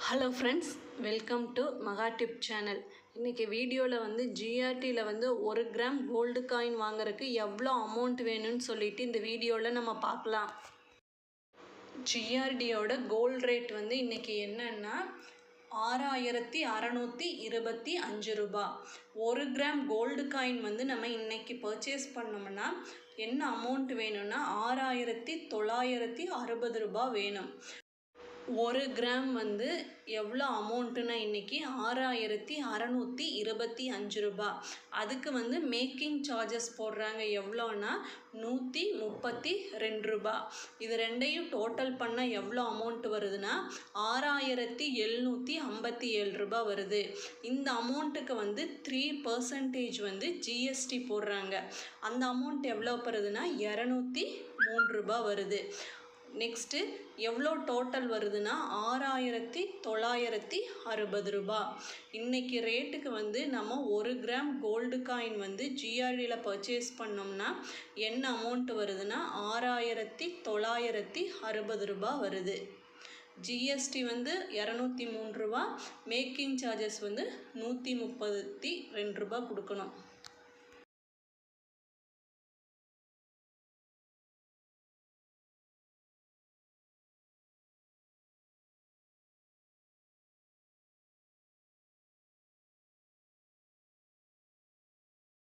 Hello friends, welcome to மகா tip channel. இன்றைக்கி வீடியோவில் வந்து ஜிஆர்டியில் வந்து 1 கிராம் கோல்டு காயின் வாங்குறதுக்கு எவ்வளோ அமௌண்ட் வேணும்னு சொல்லிட்டு இந்த வீடியோவில் நம்ம பார்க்கலாம். ஜிஆர்டியோட கோல்டு ரேட் வந்து இன்றைக்கி என்னன்னா 6625 ரூபா. 1 கிராம் கோல்டு காயின் வந்து நம்ம இன்றைக்கி பர்ச்சேஸ் பண்ணோம்னா என்ன அமௌண்ட் வேணும்னா 6960 ரூபா வேணும். 1 கிராம் வந்து எவ்வளோ அமௌண்ட்டுன்னா இன்றைக்கி 6625 ரூபா. அதுக்கு வந்து மேக்கிங் சார்ஜஸ் போடுறாங்க. எவ்வளோன்னா 132 ரூபா. இது ரெண்டையும் டோட்டல் பண்ணால் எவ்வளோ அமௌண்ட் வருதுன்னா 6757 ரூபா வருது. இந்த அமௌண்ட்டுக்கு வந்து 3% வந்து ஜிஎஸ்டி போடுறாங்க. அந்த அமௌண்ட் எவ்வளோ வருதுன்னா 203 ரூபா வருது. நெக்ஸ்ட்டு எவ்வளோ டோட்டல் வருதுன்னா 6960 ரூபா. இன்றைக்கி ரேட்டுக்கு வந்து நம்ம 1 கிராம் கோல்டு காயின் வந்து ஜிஆர்டியில் பர்ச்சேஸ் பண்ணோம்னா என்ன அமௌண்ட் வருதுன்னா 6960 ரூபா வருது. ஜிஎஸ்டி வந்து 203 ரூபா, மேக்கிங் சார்ஜஸ் வந்து 132 ரூபா கொடுக்கணும்.